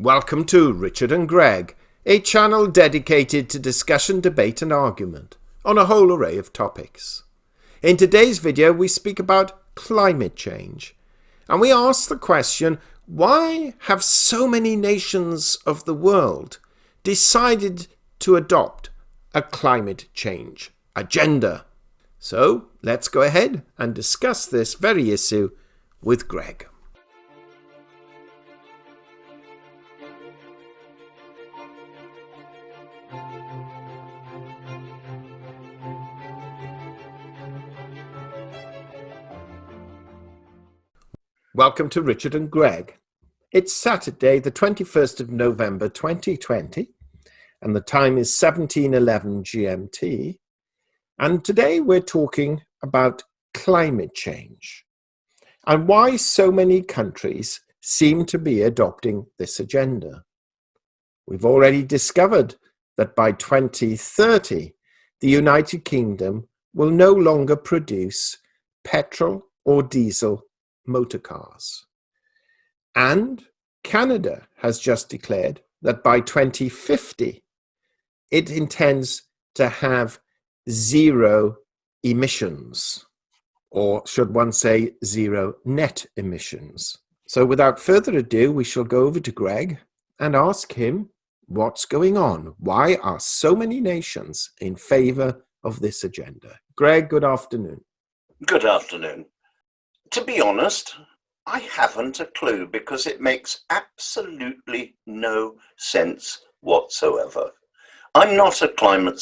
Welcome to Richard and Greg, a channel dedicated to discussion, debate and argument on a whole array of topics. In today's video we speak about climate change, and we ask the question, why have so many nations of the world decided to adopt a climate change agenda? So let's go ahead and discuss this very issue with Greg. Welcome to Richard and Greg. It's Saturday, the 21st of November 2020, and the time is 17:11 GMT. And today we're talking about climate change and why so many countries seem to be adopting this agenda. We've already discovered that by 2030, the United Kingdom will no longer produce petrol or diesel motor cars. And Canada has just declared that by 2050, it intends to have zero emissions, or should one say zero net emissions. So without further ado, we shall go over to Greg and ask him what's going on. Why are so many nations in favor of this agenda? Greg, good afternoon. Good afternoon. To be honest, I haven't a clue because it makes absolutely no sense whatsoever. I'm not a climate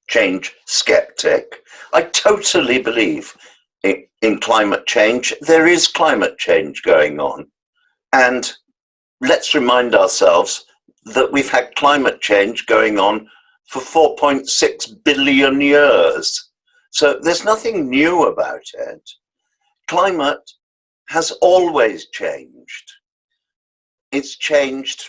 change skeptic. I totally believe in climate change. There is climate change going on. And let's remind ourselves that we've had climate change going on for 4.6 billion years. So there's nothing new about it. Climate has always changed. It's changed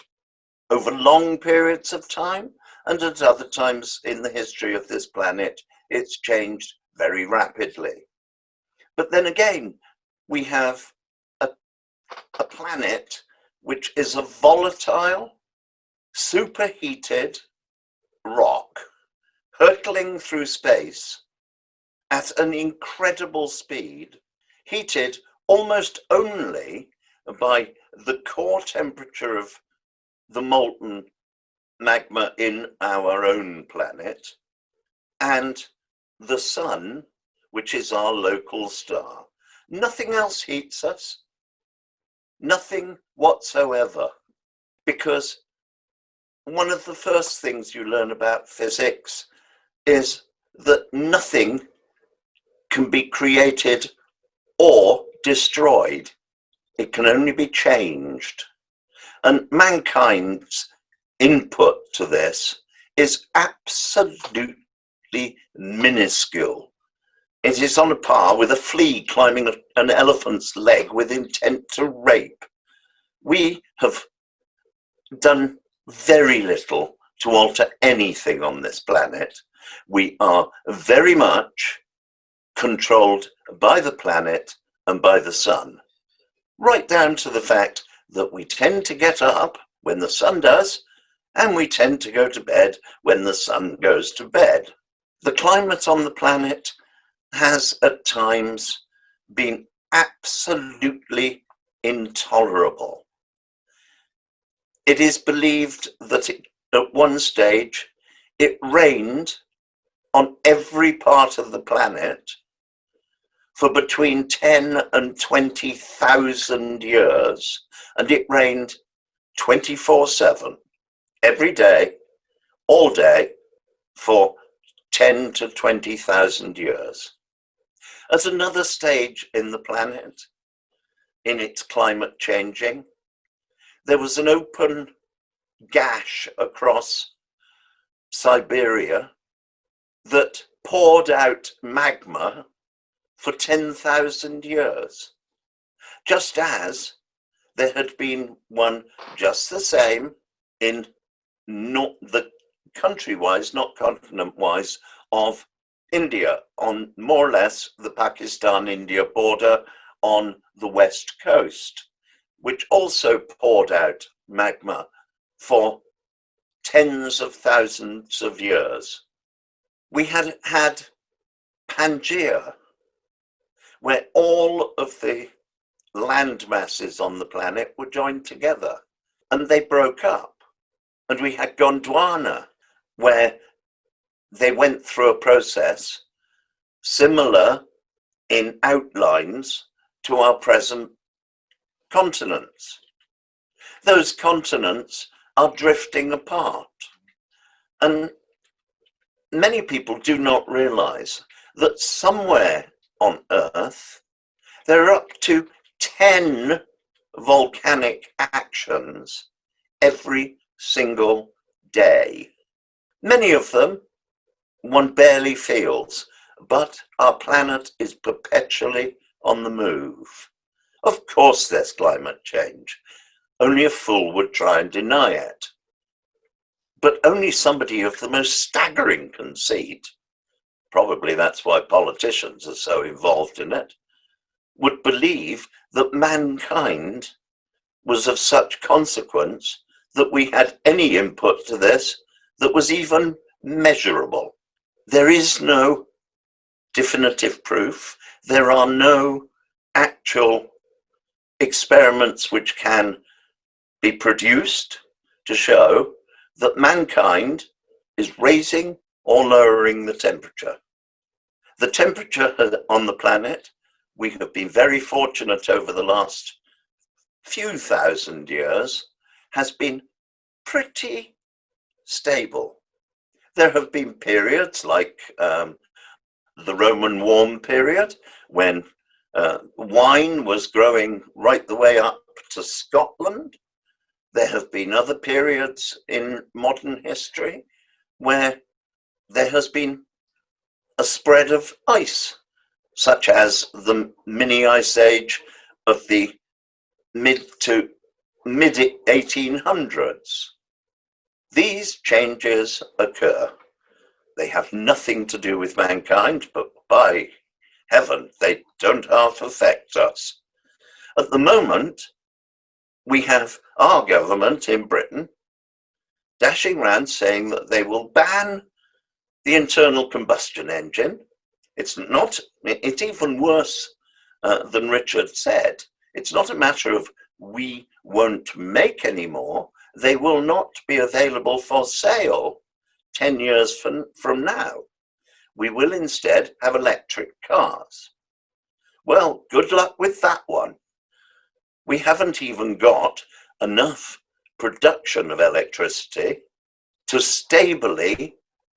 over long periods of time, and at other times in the history of this planet, it's changed very rapidly. But then again, we have a planet which is a volatile, superheated rock hurtling through space at an incredible speed, heated almost only by the core temperature of the molten magma in our own planet and the sun, which is our local star. Nothing else heats us, nothing whatsoever, because one of the first things you learn about physics is that nothing can be created or destroyed. It can only be changed. And mankind's input to this is absolutely minuscule. It is on a par with a flea climbing an elephant's leg with intent to rape. We have done very little to alter anything on this planet. We are very much controlled by the planet and by the sun, right down to the fact that we tend to get up when the sun does, and we tend to go to bed when the sun goes to bed. The climate on the planet has at times been absolutely intolerable. It is believed that at one stage it rained on every part of the planet for between 10 and 20,000 years, and it rained 24/7, every day, all day, for 10 to 20,000 years. At another stage in the planet, in its climate changing, there was an open gash across Siberia that poured out magma for 10,000 years, just as there had been one just the same in not the country-wise, not continent-wise, of India, on more or less the Pakistan-India border on the west coast, which also poured out magma for tens of thousands of years. We had Pangea, where all of the land masses on the planet were joined together and they broke up. And we had Gondwana, where they went through a process similar in outlines to our present continents. Those continents are drifting apart. And many people do not realize that somewhere on Earth, there are up to 10 volcanic actions every single day. Many of them one barely feels, but our planet is perpetually on the move. Of course there's climate change. Only a fool would try and deny it. But only somebody of the most staggering conceit, probably that's why politicians are so involved in it, would believe that mankind was of such consequence that we had any input to this that was even measurable. There is no definitive proof. There are no actual experiments which can be produced to show that mankind is raising or lowering the temperature. The temperature on the planet, we have been very fortunate over the last few thousand years, has been pretty stable. There have been periods like the Roman warm period, when wine was growing right the way up to Scotland. There have been other periods in modern history where there has been a spread of ice, such as the mini ice age of the mid 1800s. These changes occur. They have nothing to do with mankind, but by heaven, they don't half affect us. At the moment, we have our government in Britain dashing around saying that they will ban the internal combustion engine. It's even worse than Richard said. It's not a matter of we won't make any more. They will not be available for sale 10 years from now. We will instead have electric cars. Well, good luck with that one. We haven't even got enough production of electricity to stably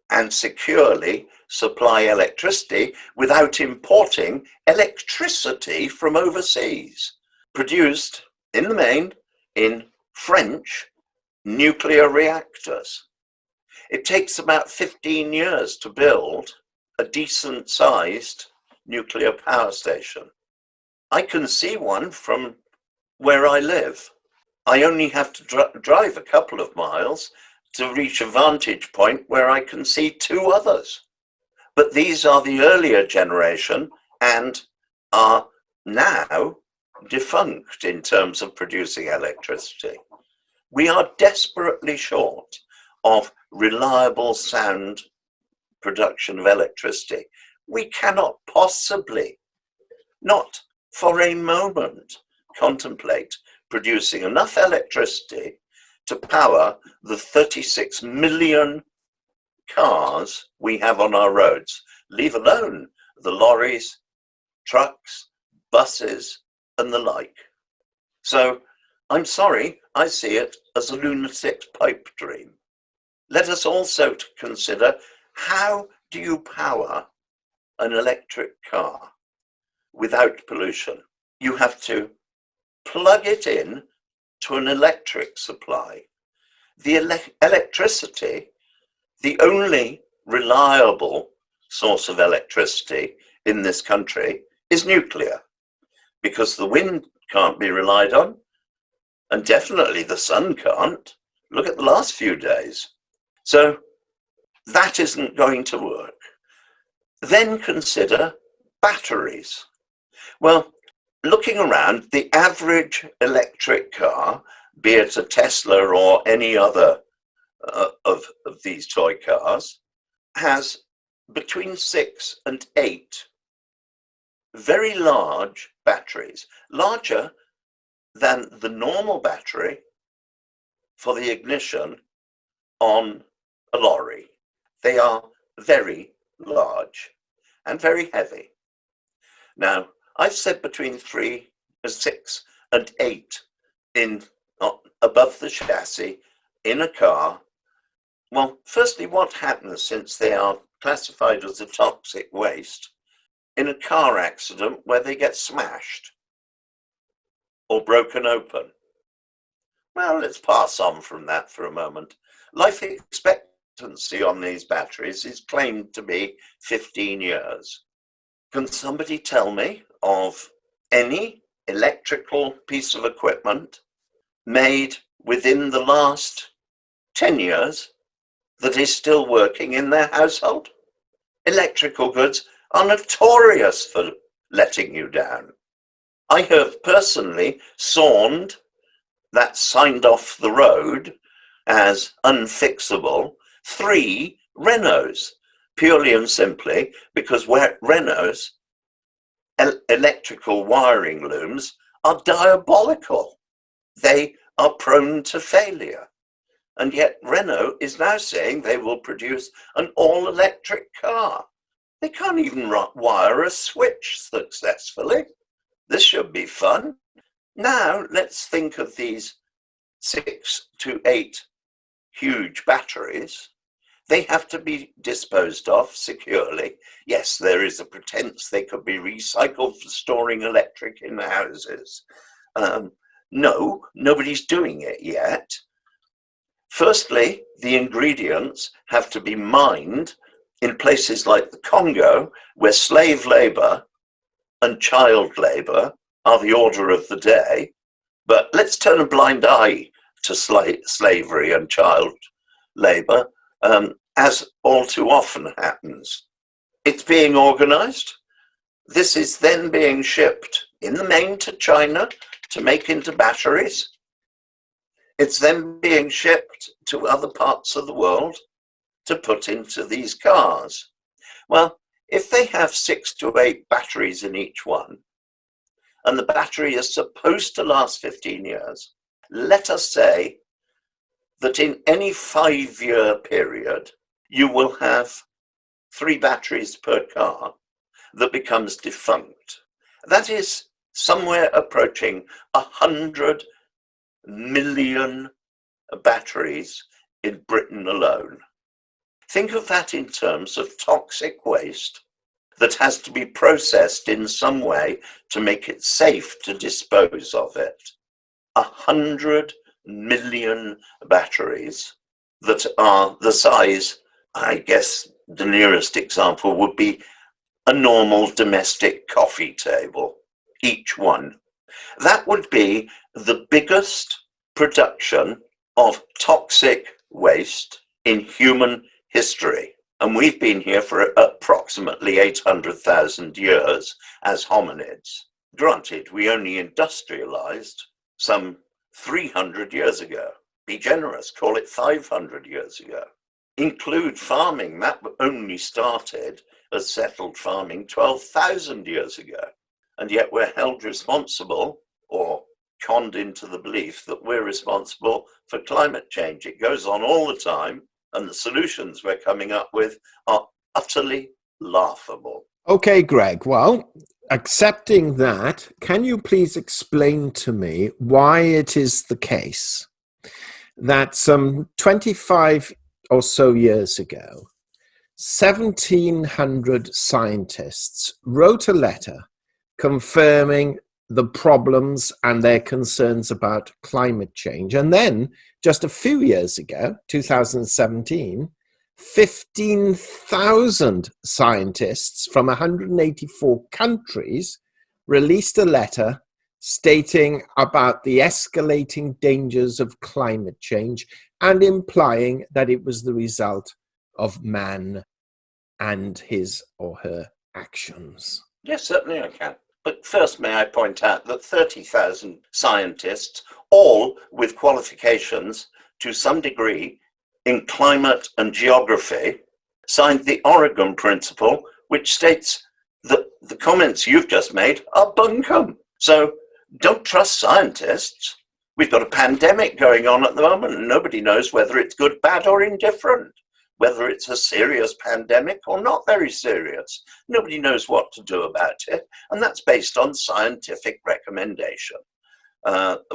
and securely supply electricity without importing electricity from overseas, produced in the main in French nuclear reactors. It takes about 15 years to build a decent sized nuclear power station. I can see one from where I live. I only have to drive a couple of miles to reach a vantage point where I can see two others. But these are the earlier generation and are now defunct in terms of producing electricity. We are desperately short of reliable, sound production of electricity. We cannot possibly, not for a moment, contemplate producing enough electricity to power the 36 million cars we have on our roads, leave alone the lorries, trucks, buses, and the like. So I'm sorry, I see it as a lunatic's pipe dream. Let us also consider, how do you power an electric car without pollution? You have to plug it in to an electric supply. The electricity, the only reliable source of electricity in this country, is nuclear, because the wind can't be relied on, and definitely the sun can't. Look at the last few days. So that isn't going to work. Then consider batteries. Well, looking around, the average electric car be it a Tesla or any other of these toy cars, has between 6 and 8 very large batteries, larger than the normal battery for the ignition on a lorry. They are very large and very heavy. Now, I've said between 6 and 8 in above the chassis in a car. Well, firstly, what happens, since they are classified as a toxic waste, in a car accident where they get smashed or broken open? Well, let's pass on from that for a moment. Life expectancy on these batteries is claimed to be 15 years. Can somebody tell me of any electrical piece of equipment made within the last 10 years that is still working in their household? Electrical goods are notorious for letting you down. I have personally sawned that signed off the road as unfixable 3 Renaults, purely and simply because Renault's electrical wiring looms are diabolical. They are prone to failure. And yet Renault is now saying they will produce an all-electric car. They can't even wire a switch successfully. This should be fun. Now let's think of these 6 to 8 huge batteries. They have to be disposed of securely. Yes, there is a pretense they could be recycled for storing electric in houses. No, nobody's doing it yet. Firstly, the ingredients have to be mined in places like the Congo, where slave labor and child labor are the order of the day. But let's turn a blind eye to slavery and child labor, as all too often happens. It's being organized. This is then being shipped in the main to China to make into batteries. It's then being shipped to other parts of the world to put into these cars. Well, if they have 6 to 8 batteries in each one, and the battery is supposed to last 15 years, let us say that in any 5-year period, you will have 3 batteries per car that becomes defunct. That is somewhere approaching 100 million batteries in Britain alone. Think of that in terms of toxic waste that has to be processed in some way to make it safe to dispose of it. 100 million batteries that are the size, I guess the nearest example would be a normal domestic coffee table, each one. That would be the biggest production of toxic waste in human history. And we've been here for approximately 800,000 years as hominids. Granted, we only industrialized some 300 years ago. Be generous, call it 500 years ago. Include farming, that only started as settled farming 12,000 years ago. And yet we're held responsible, or conned into the belief that we're responsible for climate change. It goes on all the time, and the solutions we're coming up with are utterly laughable. Okay, Greg, well, accepting that, can you please explain to me why it is the case that some 25 or so years ago, 1,700 scientists wrote a letter confirming the problems and their concerns about climate change. And then just a few years ago, 2017, 15,000 scientists from 184 countries released a letter stating about the escalating dangers of climate change and implying that it was the result of man and his or her actions. Yes, certainly I can. But first, may I point out that 30,000 scientists, all with qualifications to some degree in climate and geography, signed the Oregon Principle, which states that the comments you've just made are bunkum. So don't trust scientists. We've got a pandemic going on at the moment, and nobody knows whether it's good, bad, or indifferent, whether it's a serious pandemic or not very serious. Nobody knows what to do about it, and that's based on scientific recommendation.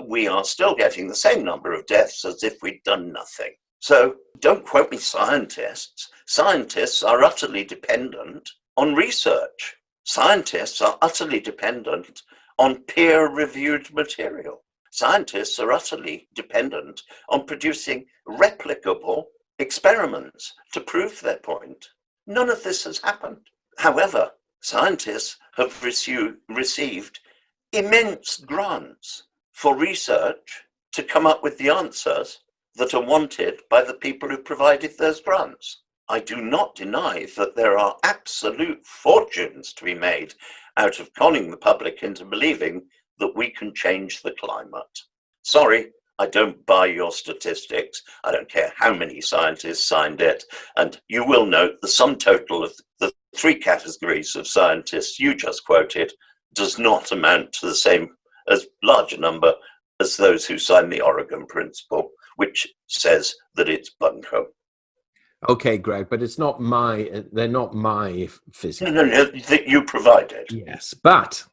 We are still getting the same number of deaths as if we'd done nothing. So don't quote me scientists. Scientists are utterly dependent on research. Scientists are utterly dependent on peer-reviewed material. Scientists are utterly dependent on producing replicable experiments to prove their point. None of this has happened. However, scientists have received immense grants for research to come up with the answers that are wanted by the people who provided those grants. I do not deny that there are absolute fortunes to be made out of conning the public into believing that we can change the climate. Sorry, I don't buy your statistics. I don't care how many scientists signed it. And you will note the sum total of the three categories of scientists you just quoted does not amount to the same as large a number as those who signed the Oregon Principle, which says that it's bunkum. Okay, Greg, but it's not they're not my physics. No, that you provided. Yes, but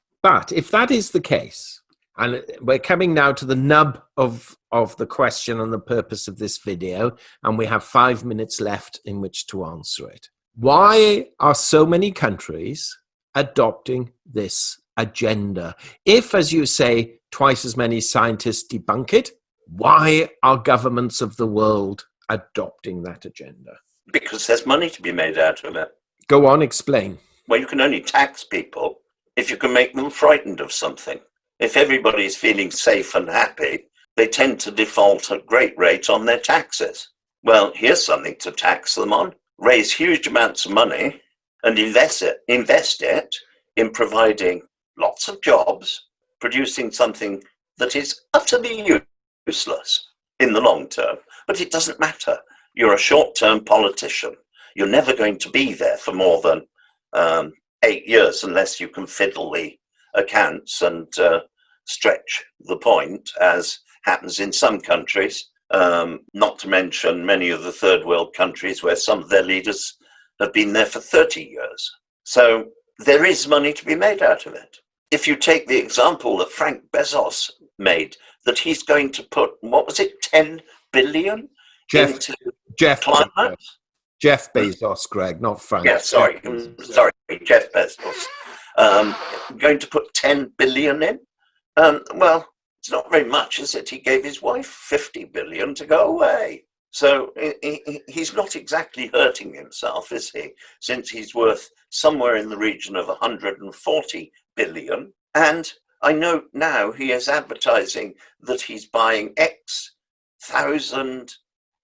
if that is the case, and we're coming now to the nub of the question and the purpose of this video, and we have 5 minutes left in which to answer it. Why are so many countries adopting this agenda? If, as you say, twice as many scientists debunk it, why are governments of the world adopting that agenda? Because there's money to be made out of it. Go on, explain. Well, you can only tax people if you can make them frightened of something. If everybody's feeling safe and happy, they tend to default at great rate on their taxes. Well, here's something to tax them on. Raise huge amounts of money and invest it in providing lots of jobs, producing something that is utterly useless in the long term. But it doesn't matter. You're a short-term politician. You're never going to be there for more than 8 years unless you can fiddle the accounts and stretch the point, as happens in some countries, not to mention many of the third world countries where some of their leaders have been there for 30 years. So there is money to be made out of it. If you take the example that Frank Bezos made, that he's going to put, what was it, 10 billion into climate? Jeff Bezos, Greg, not Frank. Yeah, sorry, Jeff Bezos. Going to put 10 billion in? Well, it's not very much, is it? He gave his wife 50 billion to go away. So he's not exactly hurting himself, is he? Since he's worth somewhere in the region of 140 billion. And I know now he is advertising that he's buying X thousand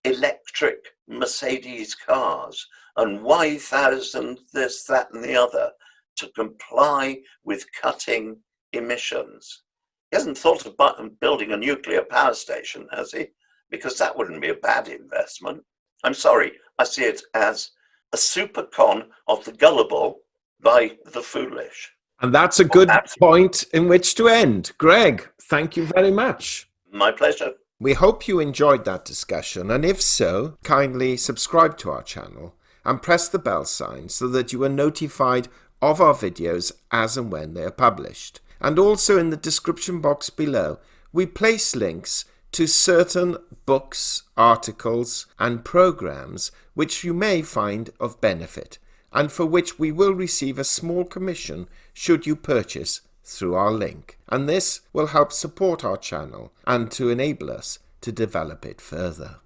electric Mercedes cars and Y thousand this, that, and the other to comply with cutting emissions. He hasn't thought of building a nuclear power station, has he? Because that wouldn't be a bad investment. I'm sorry, I see it as a super con of the gullible by the foolish. And that's a good point in which to end. Greg, thank you very much. My pleasure. We hope you enjoyed that discussion, and if so, kindly subscribe to our channel and press the bell sign so that you are notified of our videos as and when they are published. And also in the description box below, we place links to certain books, articles, and programs which you may find of benefit, and for which we will receive a small commission should you purchase through our link. And this will help support our channel and to enable us to develop it further.